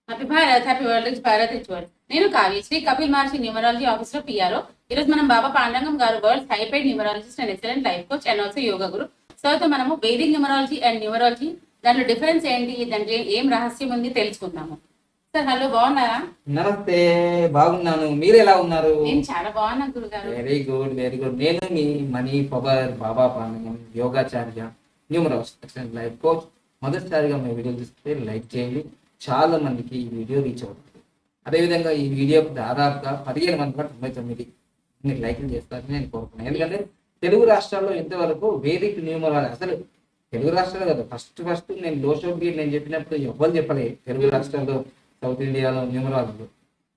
Happy Bharat, happy world rich Bharat rich world. నేను Kavya, Shri Kapil Maharshi numerology officer PRO. ఈ రోజు మనం బాబా పాండరంగం గారు, world hyped numerologist and excellent life coach and also yoga guru. Sir తో మనము వేదిక్ న్యూమరాలజీ అండ్ న్యూమరాలజీ, దాంట్లో డిఫరెన్స్ ఏంటి, దాంట్లో ఏం రహస్యం ఉంది తెలుసుకుందాము. సార్ హలో, బాగున్నారా? నమస్తే, బాగున్నాను. మీరు ఎలా ఉన్నారు? నేను చాలా బాగున్నాను గురుగారు. Very good, very good. నేను మీ money power Baba Pandarangam Yogacharya, numerologist and life coach. మొదటిసారిగా మీ వీడియో చూస్తే లైక్ చేయండి. చాలా మందికి ఈ వీడియో రీచ్ అవుతుంది. అదేవిధంగా ఈ వీడియోకి దాదాపుగా 15 మంది 99 మీరు లైక్లు చేస్తారని నేను కోరుకున్నాను. ఎందుకంటే తెలుగు రాష్ట్రాల్లో ఇంతవరకు వేదిక్ న్యూమరాలజీ అసలు తెలుగు రాష్ట్రాలు కదా, ఫస్ట్ నేను లోషోకి నేను చెప్పినప్పుడు ఎవ్వరు చెప్పలేదు తెలుగు రాష్ట్రాల్లో, సౌత్ ఇండియాలో న్యూమరాలజీ.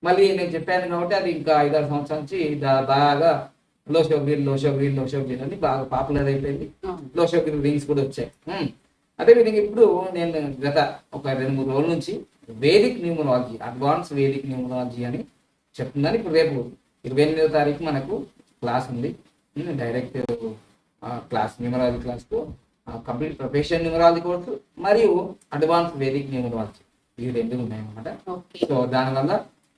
మళ్ళీ నేను చెప్పాను కాబట్టి అది ఇంకా 5-6 సంవత్సరాల నుంచి బాగా లోషోగ్రీన్ అని బాగా పాపులర్ అయిపోయింది. లోషోగ్రీన్ రింగ్స్ కూడా వచ్చాయి. అదేవిధంగా ఇప్పుడు నేను గత ఒక 2-3 రోజుల నుంచి Vedic numerology, advance Vedic numerology అని చెప్తున్నాను. ఇప్పుడు రేపు 28వ తారీఖు మనకు క్లాస్ ఉంది, డైరెక్ట్ క్లాస్, న్యూమరాలజీ క్లాస్తో కంప్లీట్ ప్రొఫెషనల్ న్యూమరాలజీ కోర్సు మరియు అడ్వాన్స్ వేదిక్ న్యూమరాలజీ, ఇవి 2 ఉన్నాయన్నమాట. సో దానివల్ల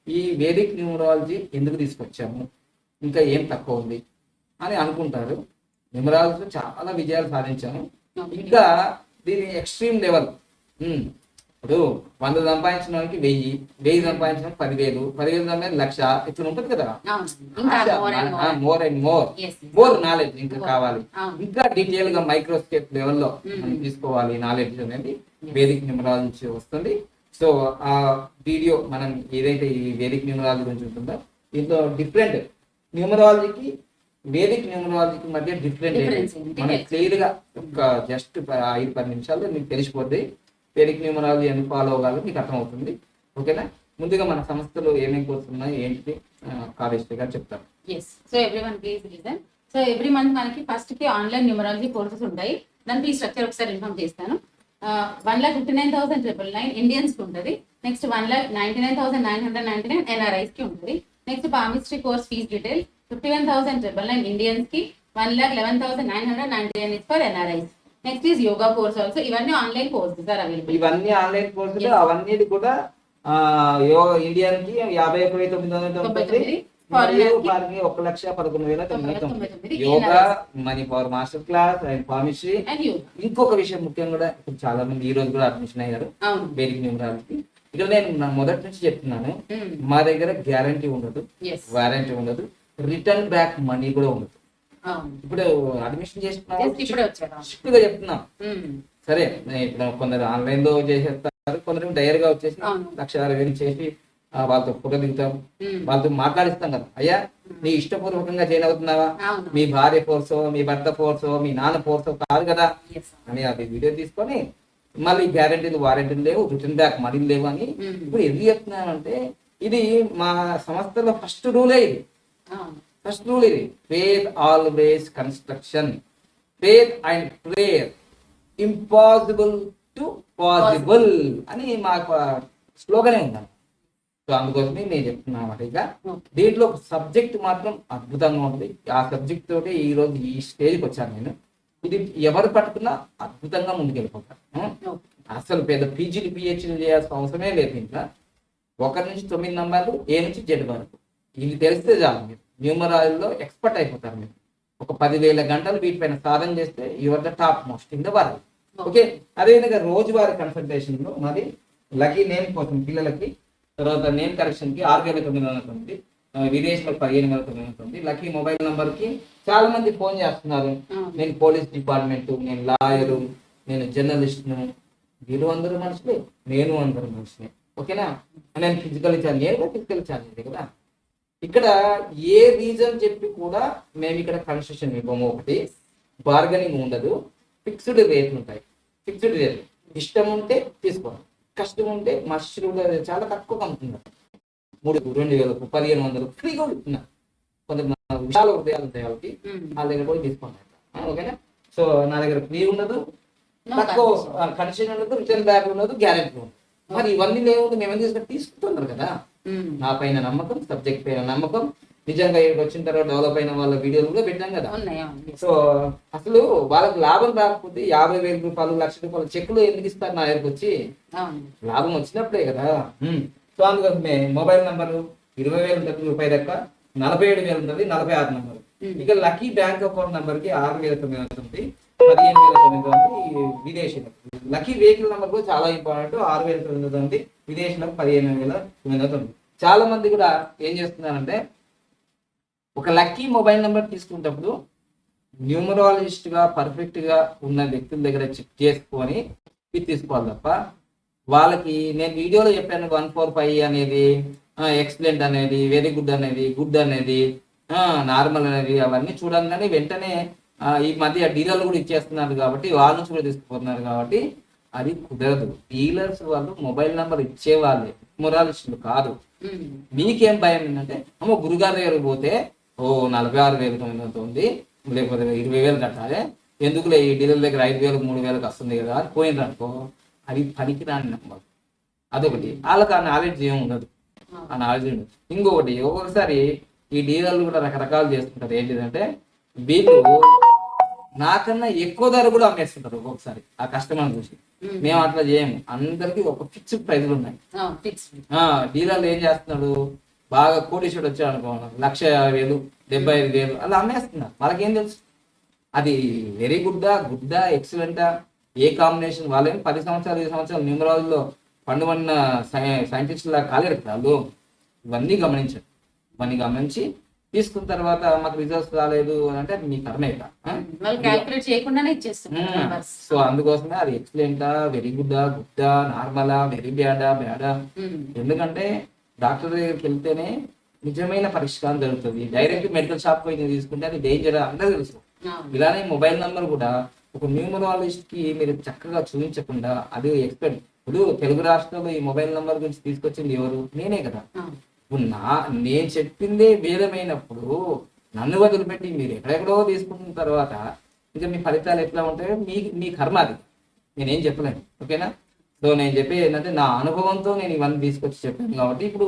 ఈ వేదిక్ న్యూమరాలజీ ఎందుకు తీసుకొచ్చాము, ఇంకా ఏం తక్కువ ఉంది అని అనుకుంటారు. న్యూమరాలజీ చాలా విజయాలు సాధించాము. ఇంకా దీని ఎక్స్ట్రీమ్ లెవెల్, ఇప్పుడు 100 సంపాదించిన వారికి 1000 సంపాదించిన 10,000 సంపాదించిన 1,00,000 ఇట్లా ఉంటుంది కదా. మోర్ అండ్ మోర్ నాలెడ్జ్ ఇంకా కావాలి, ఇంకా డీటెయిల్ గా మైక్రోస్కోప్ లెవెల్లో మనం తీసుకోవాలి నాలెడ్జ్ అనేది వేదిక్ న్యూమరాలజీ నుంచి వస్తుంది. సో ఆ వీడియో మనం ఏదైతే ఈ వేదిక్ న్యూమరాలజీ గురించి ఉంటుందో, దీంట్లో డిఫరెంట్ న్యూమరాలజీకి వేదిక్ న్యూమరాలజీకి మధ్య డిఫరెంట్ మనం క్లియర్ గా ఒక జస్ట్ 5-10 నిమిషాల్లో మీకు తెలిసిపోద్ది. వేదిక్ న్యూమరాలజీ అని ఫాలో అవ్వాలి, మీకు అర్థమవుతుంది. ఓకేనా? ముందుగా మన సంస్థలో ఏమేమి కోర్సులు ఉన్నాయి ఏంటి కావ్యశ్రీ గారు చెప్తారు. So everyone please listen. So every month మనకి ఫస్ట్ కి ఆన్లైన్ న్యూమరాలజీ కోర్సెస్ ఉంటాయి. దాని ఫీ స్ట్రక్చర్ ఒకసారి ఇన్ఫార్మ్ చేస్తాను. 1,59,999 ఇండియన్స్ కి ఉంటుంది. నెక్స్ట్ 1,99,999 ఎన్ఆర్ఐస్ కి ఉంటుంది. Next palmistry course fee detail 51,999 Indians కి, 1,11,999 for NRIs. Next is yoga course also. ఇవన్నీ ఆన్లైన్ కోర్సెస్ ఆర్ అవైలబుల్. ఇవన్నీ ఆన్లైన్ కోర్సులు, అవన్నీ కూడా ఇండియన్ కి 51,999, మరియు వారికి 1,11,999. Yoga, money power master class and palmistry. ఇంకొక విషయం ముఖ్యం కూడా, ఇప్పుడు చాలా మంది ఈ రోజు కూడా అడ్మిషన్ అయ్యారు వేదిక్ న్యూమరాలజీకి. ఇక్కడ నేను మొదటి నుంచి చెప్తున్నాను, మా దగ్గర గ్యారంటీ ఉండదు, వారంటీ ఉండదు, రిటర్న్ బ్యాక్ మనీ కూడా ఉండదు. ఇప్పుడు అడ్మిషన్ చేసుకున్నా చెప్తున్నాం. సరే, ఇప్పుడు కొందరు ఆన్లైన్ లో చేసేస్తారు, కొందరు డైరెక్ట్ గా వచ్చేసి 1,60,000 చేసి వాళ్ళతో ఫోటో దిగుతాం, వాళ్ళతో మాట్లాడిస్తాం కదా. అయ్యా, నీ ఇష్టపూర్వకంగా జాయిన్ అవుతున్నావా, మీ భార్య ఫోర్సో, మీ భర్త ఫోర్సో, మీ నాన్న ఫోర్సో కాదు కదా అని అది వీడియో తీసుకొని మళ్ళీ గ్యారంటీలు వారంటీలు లేవు, రిటర్న్ బ్యాక్ మనీ లేవు అని ఇప్పుడు ఎందుకు చెప్తున్నానంటే, ఇది మా సంస్థలో ఫస్ట్ రూలే ఇది. ఫస్ట్ రూల్ ఇది, faith always construction, faith and prayer impossible to possible అని మాకు స్లోగనే ఉందండి. సో అందుకోసమే నేను చెప్తున్నా అన్నమాట. ఇక దీంట్లో సబ్జెక్ట్ మాత్రం అద్భుతంగా ఉంది. ఆ సబ్జెక్ట్ తోటి ఈ రోజు ఈ స్టేజ్కి వచ్చాను నేను. ఇది ఎవరు పట్టుకున్నా అద్భుతంగా ముందుకెళ్ళిపోతారు. అసలు పెద్ద పీజీలు పిహెచ్డీలు చేయాల్సిన అవసరమే లేదు. ఇంకా 1 నుంచి 9 నంబర్లు, A నుంచి Z వరకు ఇది తెలిస్తే చాలు, మీరు న్యూమరాలజీలో ఎక్స్పర్ట్ అయిపోతారు. మీరు ఒక 10,000 గంటలు వీటిపైన సాధన చేస్తే your the top most in the world. Okay. అదేవిధంగా రోజువారీ కన్సల్టేషన్ లో మరి లక్కీ నేమ్ కోసం పిల్లలకి, తర్వాత నేమ్ కరెక్షన్ కి 6,999, విదేశంలో 15,999. లక్కీ మొబైల్ నంబర్ కి చాలా మంది ఫోన్ చేస్తున్నారు, నేను పోలీస్ డిపార్ట్మెంట్, నేను లాయరు, నేను జర్నలిస్ట్ను. వీరు అందరూ మనుషులే, నేను అందరూ మనుషులే. ఓకేనా? నేను ఫిజికల్ ఛాలెంజ్, నేను ఫిజికల్ ఛాలెంజ్ కదా. ఇక్కడ ఏ రీజన్ చెప్పి కూడా మేము ఇక్కడ కన్స్ట్రక్షన్ ఇవ్వము. ఒకటి, బార్గెనింగ్ ఉండదు, ఫిక్స్డ్ రేట్లు ఉంటాయి. ఫిక్స్డ్ రేట్, ఇష్టం ఉంటే తీసుకోండి, కష్టం ఉంటే మనుషులు చాలా తక్కువ అమ్ముతున్నారు. 3,000, 1,500 ఫ్రీగా ఇస్తున్నారు. కొందరు విశాల హృదయాలు ఉంటాయి వాళ్ళకి, వాళ్ళ దగ్గర కూడా తీసుకున్నారు. ఓకేనా? సో నా దగ్గర ఫ్రీ ఉండదు, తక్కువ కన్స్ట్రక్షన్ ఉండదు, రిటర్న్ బ్యాక్ ఉండదు, గ్యారెంటీ ఉండదు. మరి ఇవన్నీ లేవు, మేము తీసుకుంటున్నారు కదా. నా పైన నమ్మకం, సబ్జెక్ట్ పైన నమ్మకం, నిజంగా ఇక్కడికి వచ్చిన తర్వాత డెవలప్ అయిన వాళ్ళ వీడియోలు కూడా పెట్టాం కదా. ఉన్నాయి, అవును. సో అసలు వాళ్ళకి లాభం రాకపోతే 50,000 రూపాయలు, 1,00,000 రూపాయలు చెక్కులు ఎందుకు ఇస్తారు నా దగ్గరకు వచ్చి? అవును. లాభం వచ్చినప్పుడే కదా. సో అందుకోసమే మొబైల్ నంబరు 20,000 ఉంటుంది రూపాయి దాకా, 47,000 ఉంటుంది 46 నంబర్. ఇక లక్కీ బ్యాంక్ అకౌంట్ నంబర్ కి 6,900 ఉంటుంది, 15,900 విదేశీలకు. లక్కీ వెహికల్ నంబర్ కూడా చాలా ఇంపార్టెంట్, 6,900 ఉంది, విదేశీలకు 15,900 ఉంది. చాలా మంది కూడా ఏం చేస్తున్నారంటే ఒక లక్కీ మొబైల్ నెంబర్ తీసుకునేటప్పుడు న్యూమరాలజిస్ట్ గా పర్ఫెక్ట్ గా ఉన్న వ్యక్తుల దగ్గర చెక్ చేసుకొని ఇది తీసుకోవాలి తప్ప, వాళ్ళకి నేను వీడియోలో చెప్పాను 145 అనేది, ఎక్సలెంట్ అనేది, వెరీ గుడ్ అనేది, గుడ్ అనేది, నార్మల్ అనేది, అవన్నీ చూడంగానే వెంటనే ఈ మధ్య డీలర్లు కూడా ఇచ్చేస్తున్నారు కాబట్టి వాళ్ళ నుంచి కూడా తీసుకుపోతున్నారు కాబట్టి అది కుదరదు. డీలర్స్ వాళ్ళు మొబైల్ నెంబర్ ఇచ్చే వాళ్ళే, న్యూమరాలజిస్టులు కాదు. మీకేం భయం ఏంటంటే అమ్మో గురుగారి దగ్గరకు పోతే 46,900 ఉంది, లేకపోతే 20,000 కట్టాలి, ఎందుకులే ఈ డీలర్ దగ్గర 5,000 3,000 వస్తుంది కదా అని పోయినరు అనుకో, అది పనికిరాని నెంబర్. అదొకటి, వాళ్ళకి ఆ నాలెడ్జ్ ఏమి ఉండదు, ఆ నాలెడ్జ్ ఉండదు. ఇంకొకటి, ఒక్కొక్కసారి ఈ డీలర్లు కూడా రకరకాలు చేస్తుంటారు. ఏంటిదంటే వీళ్ళు నాకన్నా ఎక్కువ ధర కూడా అమ్మేస్తుంటారు ఒక్కొక్కసారి ఆ కస్టమర్ చూసి. మేము అట్లా చేయము, అందరికి ఒక ఫిక్స్డ్ ప్రైజ్లు ఉన్నాయి. డీలర్లు ఏం చేస్తున్నాడు, బాగా కోటీశ్వరుడు వచ్చాడు అనుకో, 1,50,000 75,000 అలా అమ్మేస్తున్నారు. వాళ్ళకేం తెలుసు అది వెరీ గుడ్డా, గుడ్డా, ఎక్సలెంటా, ఏ కాంబినేషన్. వాళ్ళేం 10 సంవత్సరాలు 20 సంవత్సరాలు న్యూమరాలజీలో పండువన్న సైంటిస్టులా కాలేరు వాళ్ళు. ఇవన్నీ గమనించండి, ఇవన్నీ గమనించి తీసుకున్న తర్వాత మాకు రిజల్ట్స్ రాలేదు అని అంటే మీ కర్మే. సో అందుకోసమే అది ఎక్సలెంటా, వెరీ గుడ్డా, గుడ్డా, నార్మలా, వెరీ బ్యాడా, బ్యాడా. ఎందుకంటే డాక్టర్ దగ్గరికి వెళ్తేనే నిజమైన పరిష్కారం జరుగుతుంది. డైరెక్ట్ మెడికల్ షాప్ పోయి తీసుకుంటే అది డేంజర్ అందరూ తెలుసు. ఇలానే మొబైల్ నంబర్ కూడా ఒక న్యూమరాలజిస్ట్ కి మీరు చక్కగా చూపించకుండా అది ఎక్స్పెక్ట్. ఇప్పుడు తెలుగు రాష్ట్రంలో ఈ మొబైల్ నంబర్ గురించి తీసుకొచ్చింది ఎవరు? నేనే కదా. ఇప్పుడు నేను చెప్పిందే వేదమైనప్పుడు నన్ను వదిలిపెట్టి మీరు ఎక్కడెక్కడో తీసుకున్న తర్వాత ఇంకా మీ ఫలితాలు ఎట్లా ఉంటాయో మీ కర్మ అది, నేనేం చెప్పలేను. ఓకేనా? సో నేను చెప్పేది ఏంటంటే నా అనుభవంతో నేను ఇవన్నీ తీసుకొచ్చి చెప్పాను కాబట్టి ఇప్పుడు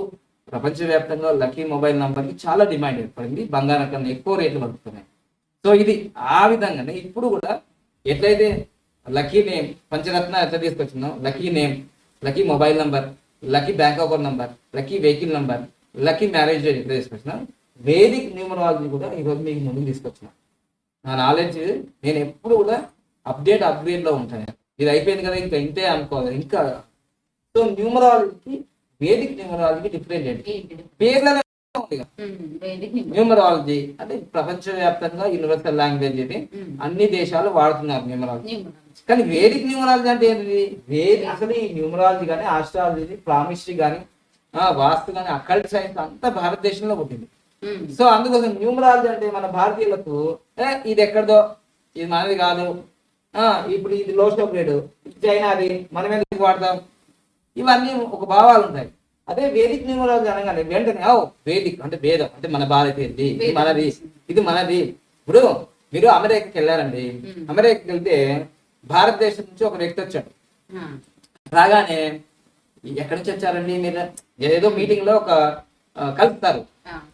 ప్రపంచవ్యాప్తంగా లక్కీ మొబైల్ నంబర్కి చాలా డిమాండ్ ఏర్పడింది, బంగారం కన్నా ఎక్కువ రేట్లు పడుతున్నాయి. సో ఇది ఆ విధంగానే ఇప్పుడు కూడా ఎట్లయితే లక్కీ నేమ్ పంచరత్న ఎట్లా తీసుకొచ్చిందో, lucky name, lucky mobile number, lucky bank account number, lucky vehicle number, lucky marriage date ఎట్లా తీసుకొచ్చినా, వేదిక్ న్యూమరాలజీ కూడా ఈరోజు మీకు ముందుకు తీసుకొచ్చిన. నా నాలెడ్జ్ నేను ఎప్పుడు కూడా అప్గ్రేడ్లో ఉంటాను. ఇది అయిపోయింది కదా ఇంకా ఇంతే అనుకోవాలి ఇంకా. సో న్యూమరాలజీకి వేదిక్ న్యూమరాలజీకి డిఫరెంట్ ఏంటి? పేర్లనే ఉంది. న్యూమరాలజీ అంటే ప్రపంచవ్యాప్తంగా యూనివర్సల్ లాంగ్వేజ్ ఇది, అన్ని దేశాలు వాడుతున్నారు న్యూమరాలజీ. కానీ వేదిక్ న్యూమరాలజీ అంటే ఏంటి? అసలు ఈ న్యూమరాలజీ కానీ, ఆస్ట్రాలజీ, ప్రామిస్ట్రీ కానీ, వాస్తు కానీ, అకల్ట్ సైన్స్ అంతా భారతదేశంలో పుట్టింది. సో అందుకోసం న్యూమరాలజీ అంటే మన భారతీయులకు ఇది ఎక్కడదో, ఇది మనది కాదు, ఇప్పుడు ఇది లోషో గ్రేడ్, చైనాది, మనం ఎందుకు వాడతాం, ఇవన్నీ ఒక భావాలు ఉంటాయి. అదే వేదిక్ న్యూమరాలజీ అనగానే వెంటనే వేదిక్ అంటే వేదం, అంటే మన భారతీయుది, ఇది మనది, ఇది మనది. ఇప్పుడు మీరు అమెరికాకి వెళ్ళారండి, అమెరికాకి వెళ్తే భారతదేశం నుంచి ఒక వ్యక్తి వచ్చాడు. రాగానే ఎక్కడి నుంచి వచ్చారండి మీరు, ఏదో మీటింగ్ లో ఒక కలుపుతారు,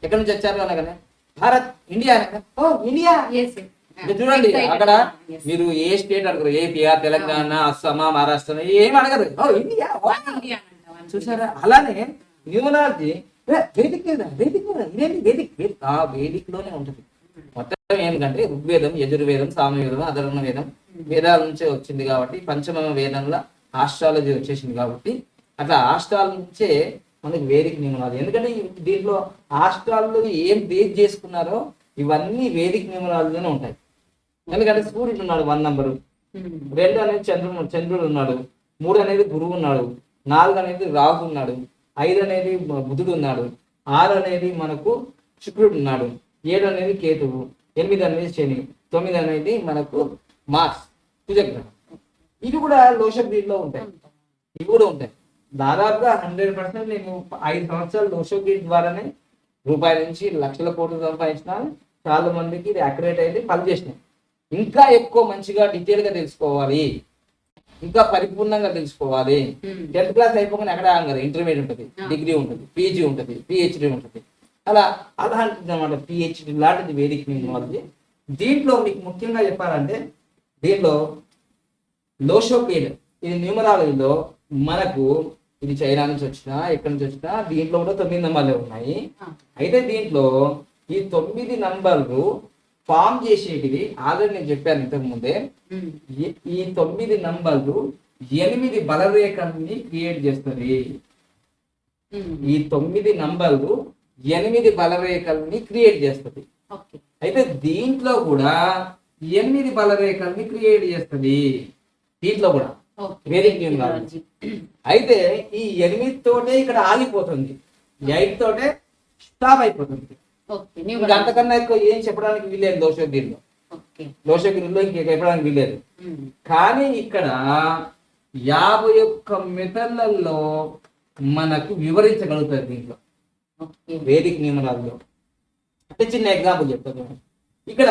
ఎక్కడి నుంచి వచ్చారు అనగానే భారత్, ఇండియా అనగానే ఇండియా. చూడండి అక్కడ మీరు ఏ స్టేట్ అడగరు, ఏపీఆ, తెలంగాణ, అస్సామా, మహారాష్ట్ర ఏమి అడగరు, ఇండియా. చూసారా? అలానే న్యూమరాలజీ వేదిక్ వేదిక్ ఇదేంటి వేదిక్, వేదిక్ లోనే ఉంటుంది మొత్తం. ఏంటంటే ఋగ్వేదం, యజుర్వేదం, సామవేదం, అధర్వణ వేదం, వేదాల నుంచే వచ్చింది కాబట్టి పంచమ వేదంలో ఆస్ట్రాలజీ వచ్చేసింది కాబట్టి అట్లా ఆస్ట్రాలజీ నుంచే మనకి వేదిక్ న్యూమరాలజీ. ఎందుకంటే దీంట్లో ఆస్ట్రాలజీ ఏం బేస్ చేసుకున్నారో ఇవన్నీ వేదిక్ న్యూమరాలజీలోనే ఉంటాయి. ఎందుకంటే సూర్యుడు ఉన్నాడు 1 నంబరు, 2 అనేది చంద్రుడు ఉన్నాడు, 3 అనేది గురువు ఉన్నాడు, 4 అనేది రాహు ఉన్నాడు, 5 అనేది బుధుడు ఉన్నాడు, 6 అనేది మనకు శుక్రుడు ఉన్నాడు, 7 అనేది కేతువు, 8 అనేది శని, 9 అనేది మనకు మార్స్ కుజగ్రహం. ఇవి కూడా లోషగ్రీడ్లో ఉంటాయి, ఇవి కూడా ఉంటాయి. దాదాపుగా 100% నేను 5 సంవత్సరాలు లోషగ్రీడ్ ద్వారానే రూపాయల నుంచి లక్షల కోట్లు సంపాదించిన. చాలా మందికి ఇది అక్యురేట్ అయితే పనిచేసినాయి. ఇంకా ఎక్కువ మంచిగా డీటెయిల్ గా తెలుసుకోవాలి, ఇంకా పరిపూర్ణంగా తెలుసుకోవాలి. 10th క్లాస్ అయిపోగానే ఎక్కడ ఆగరు, ఇంటర్మీడియట్ ఉంటుంది, డిగ్రీ ఉంటుంది, పీజీ ఉంటుంది, పిహెచ్డి ఉంటుంది. అలా అలాంటిది అనమాట పిహెచ్డి లాంటిది వేదిక న్యూమరాలజీ. దీంట్లో మీకు ముఖ్యంగా చెప్పాలంటే దీంట్లో లోషోపీడ్ ఇది న్యూమరాలజీలో మనకు ఇది చైనా నుంచి వచ్చినా ఎక్కడి నుంచి వచ్చినా దీంట్లో కూడా 9 నంబర్లే ఉన్నాయి. అయితే దీంట్లో ఈ 9 నంబర్లు ఫామ్ చేసేటివి ఆల్రెడీ నేను చెప్పాను ఇంతకు ముందే. ఈ 9 నంబర్లు 8 బలరేఖల్ని క్రియేట్ చేస్తుంది. ఈ 9 నంబర్లు 8 బలరేఖల్ని క్రియేట్ చేస్తుంది. అయితే దీంట్లో కూడా 8 బలరేఖల్ని క్రియేట్ చేస్తుంది. దీంట్లో కూడా వేదిక న్యూమరాలజీ. అయితే ఈ 8 తోటే ఇక్కడ ఆగిపోతుంది, 8 తోటే స్టాప్ అయిపోతుంది. ఇంకా అంతకన్నా ఎక్కువ ఏం చెప్పడానికి వీలేదు లోషోగిరిలో. లోషోగిరిలో ఇంక చెప్పడానికి వీలేదు. కానీ ఇక్కడ 51 మెథడ్లలో మనకు వివరించగలుగుతారు దీంట్లో వేదిక న్యూమరాలజీలో. అంటే చిన్న ఎగ్జాంపుల్ చెప్తాను. ఇక్కడ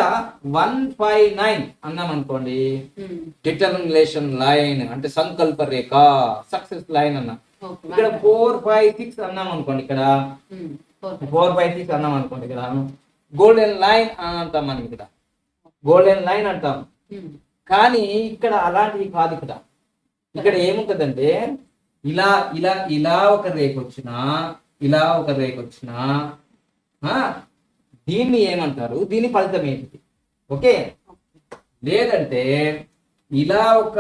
159 అన్నాం అనుకోండి, డిటర్మినేషన్ లైన్ అంటే సంకల్ప రేఖ, సక్సెస్ లైన్ అన్నా. ఇక్కడ 456 అన్నాం అనుకోండి, ఇక్కడ 456 అన్నాం అనుకోండి, ఇక్కడ గోల్డెన్ లైన్ అని అంటాం మనం. ఇక్కడ గోల్డెన్ లైన్ అంటాం. కానీ ఇక్కడ అలాంటివి కాదు. ఇక్కడ ఏముంటదంటే ఇలా ఇలా ఇలా ఒక రేఖ వచ్చినా, ఇలా ఒక రేఖ వచ్చినా దీన్ని ఏమంటారు, దీని ఫలితం ఏంటి? ఓకే. లేదంటే ఇలా ఒక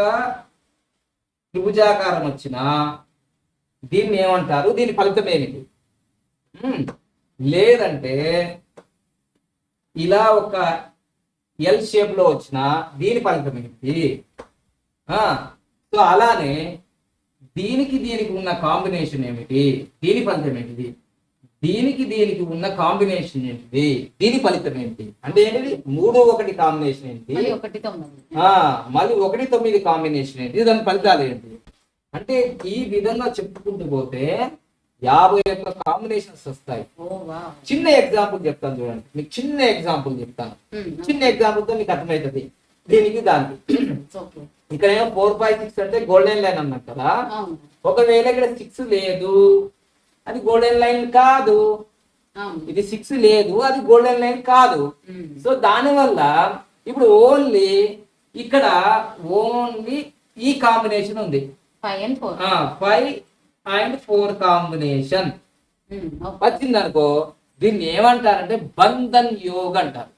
త్రిభుజాకారం వచ్చినా దీన్ని ఏమంటారు, దీని ఫలితం ఏమిటి? లేదంటే ఇలా ఒక ఎల్ షేప్ లో వచ్చిన దీని ఫలితం ఏంటి? సో అలానే దీనికి దీనికి ఉన్న కాంబినేషన్ ఏమిటి, దీని ఫలితం ఏంటిది? దీనికి దీనికి ఉన్న కాంబినేషన్ ఏంటిది, దీని ఫలితం ఏంటి? అంటే ఏంటిది 3, 1 కాంబినేషన్ ఏంటి, మళ్ళీ 1, 9 కాంబినేషన్ ఏంటి, దాని ఫలితాలు ఏంటి? అంటే ఈ విధంగా చెప్పుకుంటూ పోతే 51 కాంబినేషన్స్ వస్తాయి. చిన్న ఎగ్జాంపుల్ చెప్తాను చూడండి, మీకు చిన్న ఎగ్జాంపుల్ చెప్తాను. చిన్న ఎగ్జాంపుల్ తో మీకు అర్థమవుతుంది దీనికి దానికి. ఇక్కడ ఏమో 456 అంటే గోల్డెన్ లైన్ అన్నారు కదా. ఒకవేళ ఇక్కడ 6 లేదు, అది గోల్డెన్ లైన్ కాదు. ఇది 6 లేదు, అది గోల్డెన్ లైన్ కాదు. సో దానివల్ల ఇప్పుడు ఓన్లీ ఇక్కడ ఓన్లీ ఈ కాంబినేషన్ ఉంది, 5 and 4 కాంబినేషన్ వచ్చింది అనుకో, దీన్ని ఏమంటారంటే బంధన్ యోగ అంటారు.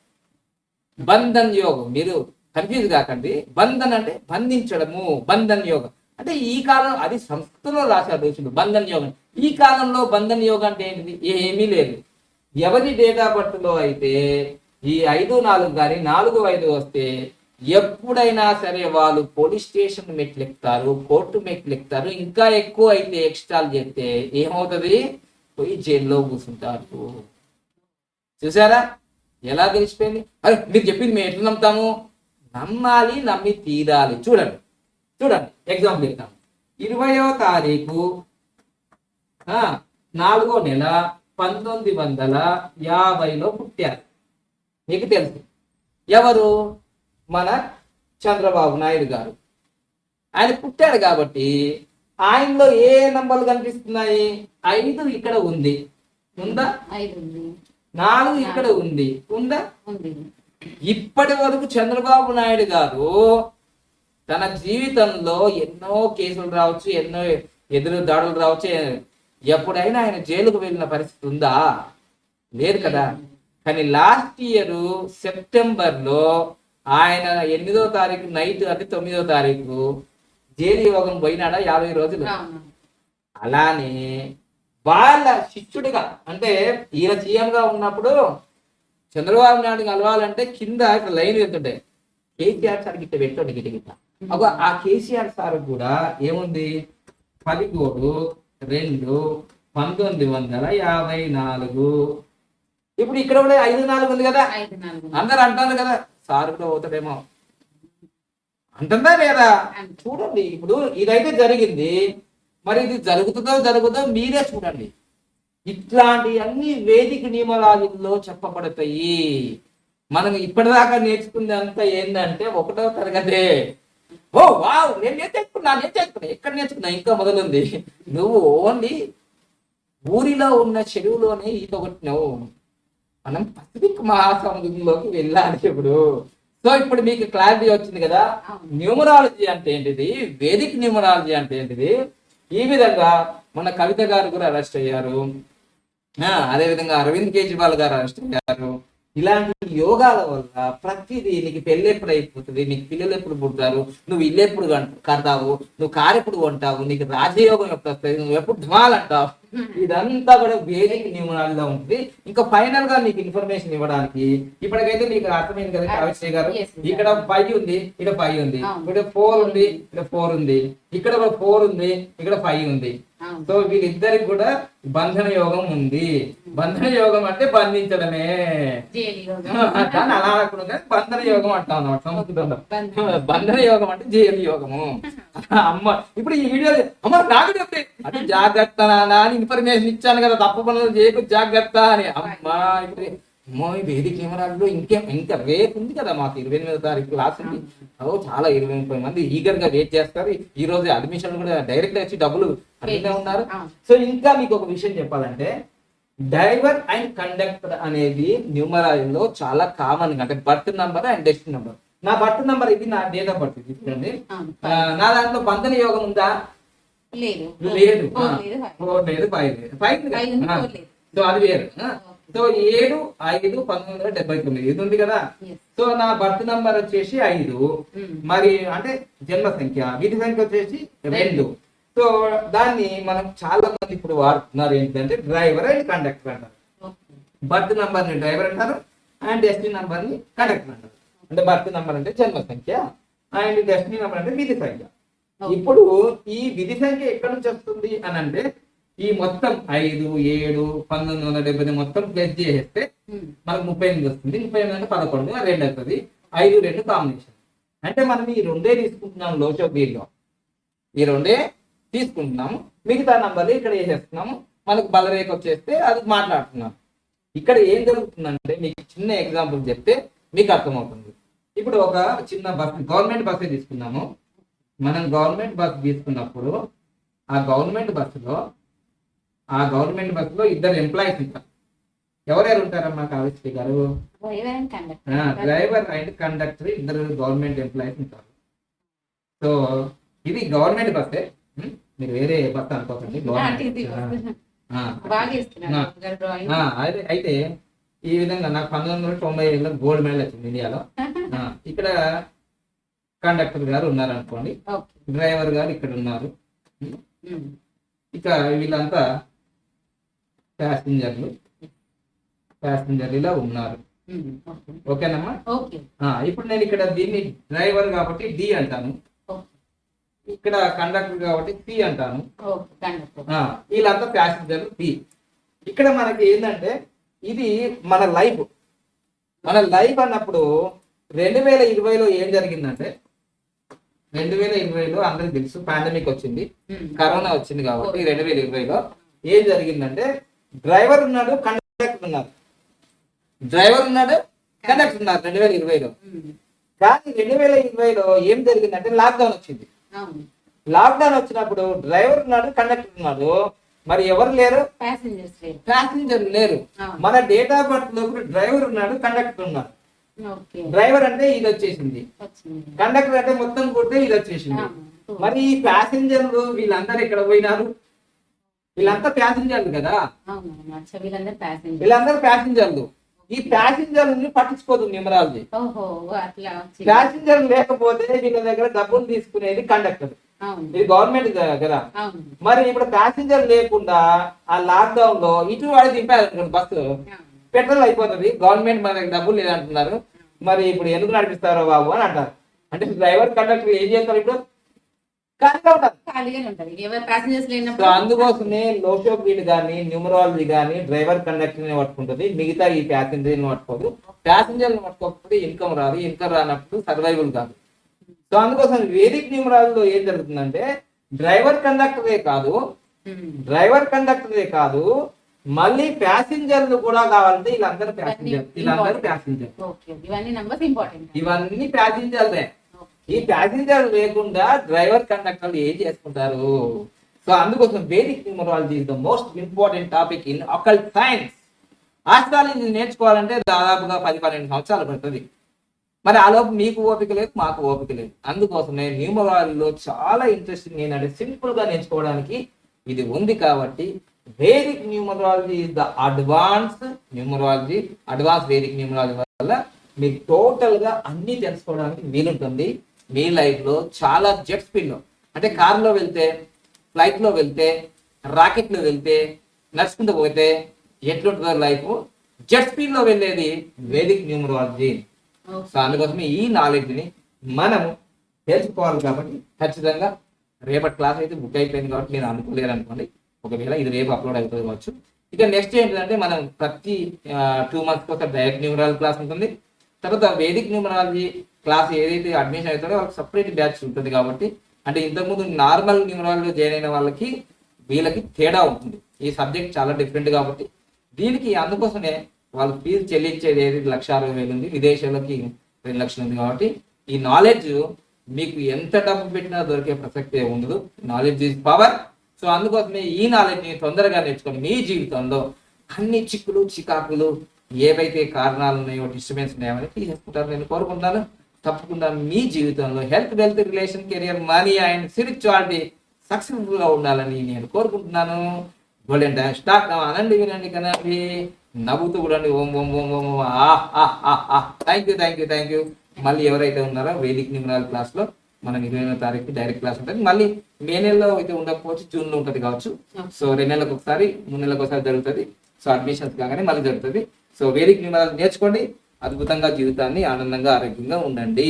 బంధన్ యోగం, మీరు కన్ఫ్యూజ్ కాకండి. బంధన్ అంటే బంధించడము, బంధన్ యోగం అంటే ఈ కాలం, అది సంస్కృతంలో రాశారు ఋషులు బంధన్ యోగం. ఈ కాలంలో బంధన్ యోగం అంటే ఏంటిది? ఏమీ లేదు. ఎవరి డేటా బర్త్లో అయితే ఈ 5-4 కానీ 4-5 వస్తే ఎప్పుడైనా సరే వాళ్ళు పోలీస్ స్టేషన్ మెట్లు ఎక్కుతారు, కోర్టు మెట్లు ఎక్కుతారు. ఇంకా ఎక్కువ అయితే ఎక్స్ట్రాలు చేస్తే ఏమవుతుంది? పోయి జైల్లో కూర్చుంటారు. చూసారా ఎలా తెలిసిపోయింది? అరే మీరు చెప్పింది మేము ఎట్లా నమ్ముతాము? నమ్మాలి, నమ్మి తీరాలి. చూడండి చూడండి ఎగ్జాంపుల్ చెప్తాను. 20వ తారీఖు 4వ నెల 1950లో పుట్టారు. మీకు తెలుసు ఎవరు? మన చంద్రబాబు నాయుడు గారు. ఆయన పుట్టాడు కాబట్టి ఆయనలో ఏ నంబర్లు కనిపిస్తున్నాయి? 5 ఇక్కడ ఉంది, ఉందా? 4 ఇక్కడ ఉంది, ఉందా? ఇప్పటి వరకు చంద్రబాబు నాయుడు గారు తన జీవితంలో ఎన్నో కేసులు రావచ్చు, ఎన్నో ఎదురు దాడులు రావచ్చు. ఎప్పుడైనా ఆయన జైలుకు వెళ్ళిన పరిస్థితి ఉందా? లేదు కదా. కానీ లాస్ట్ ఇయర్ సెప్టెంబర్లో ఆయన 8వ తారీఖు నైట్ అంటే 9వ తారీఖు జైలు యోగం పోయినాడా 50 రోజులు. అలానే వాళ్ళ శిష్యుడిగా, అంటే ఈయన సీఎంగా ఉన్నప్పుడు చంద్రబాబు నాయుడు కలవాలంటే కింద ఇట్లా లైన్ వెళ్తుంటాయి. కేసీఆర్ సార్ గిట్ట పెట్టండి గిట్ట గిట్ట. అగో ఆ కేసీఆర్ సార్ కూడా ఏముంది? 17/2/1954. ఇప్పుడు ఇక్కడ కూడా 5-4 ఉంది కదా. అందరు అంటారు కదా సార్ కూడా పోతాడేమో, అంటుందా లేదా? చూడండి ఇప్పుడు ఇదైతే జరిగింది, మరి ఇది జరుగుతుందో మీరే చూడండి. ఇట్లాంటి అన్ని వేదిక నియమాలలో చెప్పబడతాయి. మనం ఇప్పటిదాకా నేర్చుకుంది అంతా ఏంటంటే 1వ తరగతే. ఓ వావ్, నేను నేర్చుకున్నా. ఎక్కడ నేర్చుకున్నా? ఇంకా మొదలుంది. నువ్వు ఓన్లీ ఊరిలో ఉన్న చెరువులోనే ఈత కొట్టినావు, మనం పసిఫిక్ మహాసముద్రంలోకి వెళ్ళాలి ఇప్పుడు. సో ఇప్పుడు మీకు క్లారిటీ వచ్చింది కదా, న్యూమరాలజీ అంటే ఏంటిది, వేదిక్ న్యూమరాలజీ అంటే ఏంటిది. ఈ విధంగా మన కవిత గారు కూడా అరెస్ట్ అయ్యారు, అదే విధంగా అరవింద్ కేజ్రీవాల్ గారు అరెస్ట్ అయ్యారు. ఇలాంటి యోగాల వల్ల ప్రతిదీ, నీకు పెళ్ళి ఎప్పుడు అయిపోతుంది, నీకు పిల్లలు ఎప్పుడు పుడతారు, నువ్వు ఇల్లు ఎప్పుడు కడతావు, నువ్వు కారు ఎప్పుడు కొంటావు, నీకు రాజయోగం ఎప్పుడు వస్తుంది, నువ్వు ఎప్పుడు ధమాలంటావు, ఇదంతా కూడా వేదిక న్యూమరాలజీలో ఉంటుంది. ఇంకా ఫైనల్ గా నీకు ఇన్ఫర్మేషన్ ఇవ్వడానికి ఇప్పటికైతే నీకు అర్థమైంది కదా అవిశ్వయ్ గారు, ఇక్కడ 5 ఉంది, ఇక్కడ 5 ఉంది, ఇక్కడ 4 ఉంది, ఇక్కడ 4 ఉంది, ఇక్కడ 4 ఉంది, ఇక్కడ 5 ఉంది. సో వీళ్ళిద్దరికి కూడా బంధన యోగం ఉంది. బంధన యోగం అంటే బంధించడమే, దాన్ని అలా అనకుండా బంధన యోగం అంటాం అన్నమాట సంస్కృతంలో. బంధన యోగం అంటే జైలు యోగము. అమ్మ ఇప్పుడు ఈ వీడియో అమ్మ నాకు చెప్తే అది జాగ్రత్త అని ఇన్ఫర్మేషన్ ఇచ్చాను కదా, తప్పు పనులు చేయకు జాగ్రత్త అని. అమ్మా ఇప్పుడు అమ్మో ఈ వేదిక కెమెరాల్లో ఇంకా రేపు ఉంది కదా మాకు 28వ తారీఖు క్లాస్ ఉంది. చాలా 20-30 మంది ఈగర్ గా వెయిట్ చేస్తారు. ఈ రోజు అడ్మిషన్ కూడా డైరెక్ట్ వచ్చి డబ్బులు అడిగితే ఉన్నారు. సో ఇంకా మీకు ఒక విషయం చెప్పాలంటే, డ్రైవర్ అండ్ కండక్టర్ అనేది న్యూమరాలజీలో చాలా కామన్, అంటే birth number and destiny number. నా బర్త్ నంబర్ ఇది, నా డేట్ ఆఫ్ బర్త్ ఇది. నా దాంట్లో బంధన యోగం ఉందా? లేదు, 4 లేదు, 5 లేదు. సో అది వేరు. సో 7, 5, 1979 ఇది ఉంది కదా. సో నా బర్త్ నంబర్ వచ్చేసి 5, మరి అంటే జన్మ సంఖ్య, విధి సంఖ్య వచ్చేసి 2. సో దాన్ని మనం చాలా మంది ఇప్పుడు వాడుతున్నారు ఏంటంటే డ్రైవర్ అండ్ కండక్టర్ అంటారు. బర్త్ నంబర్ ని డ్రైవర్ అంటారు అండ్ డెస్టినీ నంబర్ ని కండక్టర్ అంటారు. అంటే బర్త్ నంబర్ అంటే జన్మ సంఖ్య అండ్ డెస్టినీ నంబర్ అంటే విధి సంఖ్య. ఇప్పుడు ఈ విధి సంఖ్య ఎక్కడి నుంచి వస్తుంది అని అంటే, ఈ మొత్తం 5, 7, 1979 మొత్తం ప్లస్ చేసేస్తే మనకు 38 వస్తుంది. 38 అంటే 11, 2 అవుతుంది. 5, 2 కాంబినేషన్. అంటే మనం ఈ 2 తీసుకుంటున్నాము లోచోబీల్లో, ఈ 2 తీసుకుంటున్నాము, మిగతా నంబర్లు ఇక్కడ వేసేస్తున్నాము, మనకు బలరేఖ వచ్చేస్తే అది మాట్లాడుతున్నాం. ఇక్కడ ఏం జరుగుతుందంటే మీకు చిన్న ఎగ్జాంపుల్ చెప్తే మీకు అర్థమవుతుంది. ఇప్పుడు ఒక చిన్న బస్, గవర్నమెంట్ బస్సే తీసుకున్నాము. మనం గవర్నమెంట్ బస్ తీసుకున్నప్పుడు ఆ గవర్నమెంట్ బస్సులో 2 ఎంప్లాయీస్ ఉంటారు. ఎవరెవరు ఉంటారమ్మా కావిశ్రీ గారు? Driver and conductor 2 government employees ఉంటారు. సో ఇది గవర్నమెంట్ బస్సే, మీరు వేరే బస్ అనుకోకండి. అయితే ఈ విధంగా నాకు 1990లో గోల్డ్ మెడల్ వచ్చింది ఇండియాలో. ఇక్కడ కండక్టర్ గారు ఉన్నారు అనుకోండి, డ్రైవర్ గారు ఇక్కడ ఉన్నారు, ఇక వీళ్ళంతా ప్యాసింజర్లు ఇలా ఉన్నారు. ఓకేనమ్మా? ఇప్పుడు నేను ఇక్కడ దీన్ని డ్రైవర్ కాబట్టి డి అంటాను, ఇక్కడ కండక్టర్ కాబట్టి సి అంటాను, వీళ్ళంతా ప్యాసింజర్లు పి. ఇక్కడ మనకి ఏంటంటే ఇది మన లైఫ్ అన్నప్పుడు 2020లో ఏం జరిగిందంటే, 2020లో అందరికి తెలుసు పాండమిక్ వచ్చింది, కరోనా వచ్చింది. కాబట్టి 2020లో ఏం జరిగిందంటే, డ్రైవర్ ఉన్నాడు, కండక్టర్ ఉన్నారు, 2020లో. కానీ 2020లో ఏం జరిగిందంటే లాక్డౌన్ వచ్చింది. లాక్డౌన్ వచ్చినప్పుడు డ్రైవర్ ఉన్నాడు, కండక్టర్ ఉన్నాడు, మరి ఎవరు లేరు? ప్యాసింజర్ లేరు. మన డేట్ ఆఫ్ బర్త్ లో కూడా డ్రైవర్ ఉన్నాడు, కండక్టర్ ఉన్నాడు. డ్రైవర్ అంటే ఇది వచ్చేసింది, కండక్టర్ అంటే మొత్తం కూడా ఇది వచ్చేసింది. మరి ఈ ప్యాసింజర్లు వీళ్ళందరూ ఎక్కడ పోయినారు? వీళ్ళంతా ప్యాసింజర్లు కదా, వీళ్ళందరూ ప్యాసింజర్లు. ఈ ప్యాసింజర్ని పట్టించుకోదు న్యూమరాలజీ. ప్యాసింజర్ లేకపోతే వీళ్ళ దగ్గర డబ్బులు తీసుకునేది కండక్టర్, ఇది గవర్నమెంట్ కదా. మరి ఇప్పుడు ప్యాసింజర్ లేకుండా ఆ లాక్డౌన్ లో ఇటు వాడి దింపారు బస్సు, పెట్రోల్ అయిపోతుంది, గవర్నమెంట్ మన దగ్గర డబ్బులు లేదంటున్నారు, మరి ఇప్పుడు ఎందుకు నడిపిస్తారో బాబు అని అంటారు. అంటే డ్రైవర్ కండక్టర్ ఏం చేస్తారు? ఇప్పుడు అందుకోసమే లోషోపీడ్ గానీ న్యూమరాలజీ గానీ డ్రైవర్ కండక్టర్ ని పట్టుకుంటుంది, మిగతా ఈ ప్యాసింజర్ ని పట్టుకోదు. ప్యాసింజర్ ని పట్టుకోకపోతే ఇన్కమ్ రాదు, ఇన్కమ్ రానప్పుడు సర్వైవల్ కాదు. సో అందుకోసం వేదిక్ న్యూమరాలజీలో ఏం జరుగుతుందంటే, డ్రైవర్ కండక్టరే కాదు మళ్ళీ ప్యాసింజర్లు కూడా కావాలంటే వీళ్ళందరూ ప్యాసింజర్. ఇవన్నీ ప్యాసింజర్లే. ఈ ప్యాసింజర్ లేకుండా డ్రైవర్ కండక్టర్లు ఏం చేసుకుంటారు? సో అందుకోసం Vedic numerology is the most important topic in occult science. Astrology నేర్చుకోవాలంటే దాదాపుగా 10-12 సంవత్సరాలు పడుతుంది. మరి ఆ లోపు మీకు ఓపిక లేదు, మాకు ఓపిక లేదు. అందుకోసమే న్యూమరాలజీలో చాలా ఇంట్రెస్టింగ్ ఏంటంటే సింపుల్ గా నేర్చుకోవడానికి ఇది ఉంది. కాబట్టి Vedic numerology is the advance numerology. Advance Vedic numerology వల్ల మీకు టోటల్ గా అన్ని తెలుసుకోవడానికి వీలుంటుంది. మీ లైఫ్ లో చాలా జెట్ స్పీడ్ లో, అంటే కారులో వెళ్తే, ఫ్లైట్ లో వెళ్తే, రాకెట్ లో వెళ్తే, నడుచుకుంటూ పోతే ఎట్లుంటుందో లైఫ్, జెట్ స్పీడ్ లో వెళ్ళేది వేదిక్ న్యూమరాలజీ. సో అందుకోసమే ఈ నాలెడ్జ్ ని మనము తెలుసుకోవాలి. కాబట్టి ఖచ్చితంగా రేపటి క్లాస్ అయితే బుక్ అయిపోయింది కాబట్టి నేను అనుకోలేరు అనుకోండి. ఒకవేళ ఇది రేపు అప్లోడ్ అవుతుంది కావచ్చు. ఇక నెక్స్ట్ ఏంటంటే మనం ప్రతి 2 months ఒక డైరెక్ట్ న్యూమరాలజీ క్లాస్ ఉంటుంది. తర్వాత వేదిక్ న్యూమరాలజీ క్లాస్ ఏదైతే అడ్మిషన్ అవుతుందో వాళ్ళకి సపరేట్ బ్యాచ్ ఉంటుంది. కాబట్టి అంటే ఇంతకుముందు నార్మల్ న్యూమరాలజీలో జాయిన్ అయిన వాళ్ళకి వీళ్ళకి తేడా ఉంటుంది. ఈ సబ్జెక్ట్ చాలా డిఫరెంట్ కాబట్టి దీనికి అందుకోసమే వాళ్ళు ఫీజు చెల్లించేది ఏది 1,60,000 ఉంది, విదేశాలకి 2 లక్షలు ఉంది. కాబట్టి ఈ నాలెడ్జ్ మీకు ఎంత డబ్బు పెట్టినా దొరికే ప్రసక్తే ఉండదు. Knowledge is power. సో అందుకోసమే ఈ నాలెడ్జ్ ని తొందరగా నేర్చుకొని మీ జీవితంలో అన్ని చిక్కులు చికాకులు ఏవైతే కారణాలు ఉన్నాయో, డిస్టర్బెన్స్ ఉన్నాయో అని తీసేసుకుంటారు నేను కోరుకుంటాను. తప్పకుండా మీ జీవితంలో health, wealth, relation, career, money and spirituality successful గా ఉండాలని నేను కోరుకుంటున్నాను. Golden time start. అనండి, వినండి, కనండి, నవ్వుతూ కూడా ఓం ఓం ఓం ఓం. Thank you. మళ్ళీ ఎవరైతే ఉన్నారో వేదిక్ న్యూమరాలజీ క్లాస్ లో మనం 20వ తారీఖు డైరెక్ట్ క్లాస్ ఉంటుంది. మళ్ళీ మే నెలలో అయితే ఉండకపోవచ్చు, జూన్ లో ఉంటుంది కావచ్చు. సో 2 నెలలకు ఒకసారి, 3 నెలలకు ఒకసారి జరుగుతుంది. సో అడ్మిషన్స్ కాగానే మళ్ళీ జరుగుతుంది. సో వేదిక్ న్యూమరాలజీ నేర్చుకోండి. అద్భుతంగా జీవితాన్ని ఆనందంగా ఆరోగ్యంగా ఉండండి.